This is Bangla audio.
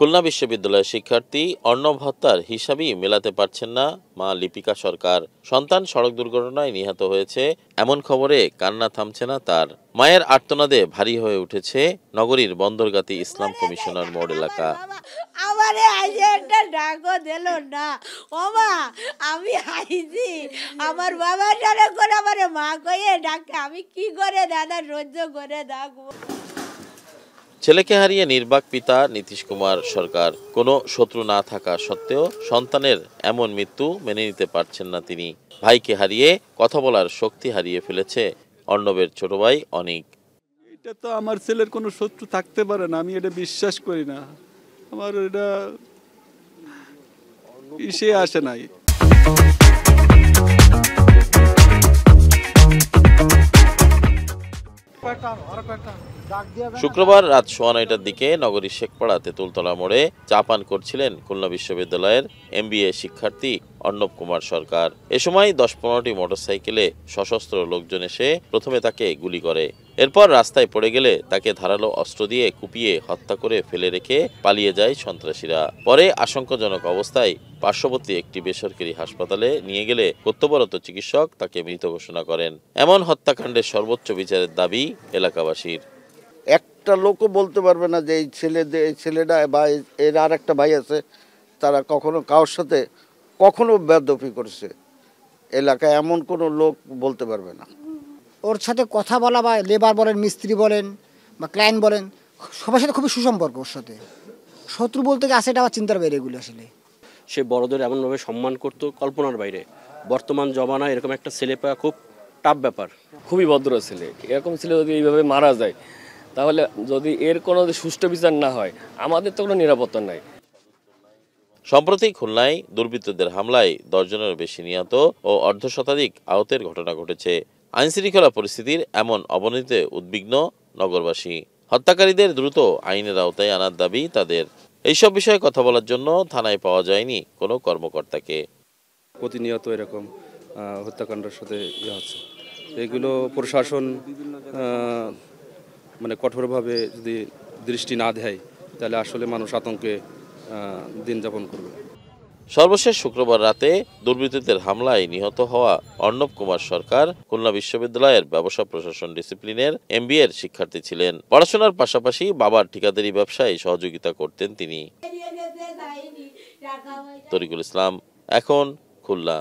খুলনা বিশ্ববিদ্যালয়ের শিক্ষার্থী অর্ণব হত্যার হিসাবই মেলাতে পারছেন না মা লিপিকা সরকার। সন্তান সড়ক দুর্ঘটনায় নিহত হয়েছে এমন খবরে কান্না থামছে না তার। মায়ের আর্তনাদে ভারী হয়ে উঠেছে নগরীর বন্দরগাতী ইসলাম কমিশনার মোড় এলাকা। আমারে আইছে একটা ডাকও দিল না। ও মা, আমি আইছি, আমার বাবা জানে করে আমারে মা কইয়ে ডাকে, আমি কি করে দাদা সহ্য করে ডাকবো। ছেলেকে হারিয়ে নির্বাক পিতা নীতিশ কুমার সরকার। কোনো শত্রু না থাকা সত্ত্বেও সন্তানের এমন মৃত্যু মেনে নিতে পারছেন না তিনি। ভাইকে হারিয়ে কথা বলার শক্তি হারিয়ে ফেলেছে অর্ণবের ছোট ভাই অনিক। এটা তো আমার ছেলের কোনো শত্রু থাকতে পারে না, আমি এটা বিশ্বাস করি না। আমার এটা ইসে আসে নাই। শুক্রবার রাত 9:15টার দিকে নগরীর শেখপাড়া তেঁতুলতলা মোড়ে চা পান করছিলেন খুলনা বিশ্ববিদ্যালয়ের MBA শিক্ষার্থী অর্ণব কুমার সরকার। এ সময় 10-15টি মোটরসাইকেলে সশস্ত্র লোকজন এসে প্রথমে তাকে গুলি করে। এরপর রাস্তায় পড়ে গেলে তাকে ধারালো অস্ত্র দিয়ে কুপিয়ে হত্যা করে ফেলে রেখে পালিয়ে যায় সন্ত্রাসীরা। পরে আশঙ্কাজনক অবস্থায় পার্শ্ববর্তী একটি বেসরকারি হাসপাতালে নিয়ে গেলে কর্তব্যরত চিকিৎসক তাকে মৃত ঘোষণা করেন। এমন হত্যাকাণ্ডের সর্বোচ্চ বিচারের দাবি এলাকাবাসীর। একটা লোকও বলতে পারবে না যে এই ছেলেটা বা এর আর একটা ভাই আছে, তারা কখনো কারোর সাথে কখনো বেয়াদবি করেছে। এলাকায় এমন কোনো লোক বলতে পারবে না। ওর সাথে কথা বলা বা লেবার বলেন, মিস্ত্রি বলেন বা ক্লায়েন্ট বলেন, সবার সাথে খুবই সুসম্পর্ক। ওর সাথে শত্রু বলতে গিয়ে আসে, এটা আমার চিন্তার বাইরে এগুলো। আসলে সে বড়দের এমনভাবে সম্মান করতো কল্পনার বাইরে। বর্তমান জমানায় এরকম একটা ছেলে পাওয়া খুব টাফ ব্যাপার। খুবই ভদ্র ছেলে। এরকম ছেলে যদি এইভাবে মারা যায়, তাহলে যদি এর কোনো সুষ্ঠু বিচার না হয়, আমাদের তো কোনো নিরাপত্তা নাই। সম্প্রতি খুলনায় দুর্বৃত্তদের হামলায় 10 জনের বেশি নিহত ও অর্ধশতাধিক আহতের ঘটনা ঘটেছে। আইনশৃঙ্খলা পরিস্থিতির এমন অবনতিতে উদ্বিগ্ন নগরবাসী। হত্যাকারীদের দ্রুত আইনের আওতায় আনার দাবি তাদের। এইসব বিষয়ে কথা বলার জন্য থানায় পাওয়া যায়নি কোনো কর্মকর্তাকে। প্রতিনিয়ত এরকম হত্যাকাণ্ডের সাথে হচ্ছে, এগুলো প্রশাসন মানে কঠোরভাবে যদি দৃষ্টি না দেয়, তাহলে আসলে মানুষ আতঙ্কে দিন যাপন করবে। সর্বশেষ শুক্রবার রাতে দুর্বৃত্তদের হামলায় নিহত হওয়া অর্ণব কুমার সরকার খুলনা বিশ্ববিদ্যালয়ের ব্যবসা প্রশাসন ডিসিপ্লিনের MBA এর শিক্ষার্থী ছিলেন। পড়াশোনার পাশাপাশি বাবার ঠিকাদারি ব্যবসায় সহযোগিতা করতেন তিনি। তরিকুল ইসলাম, এখন খুলনা।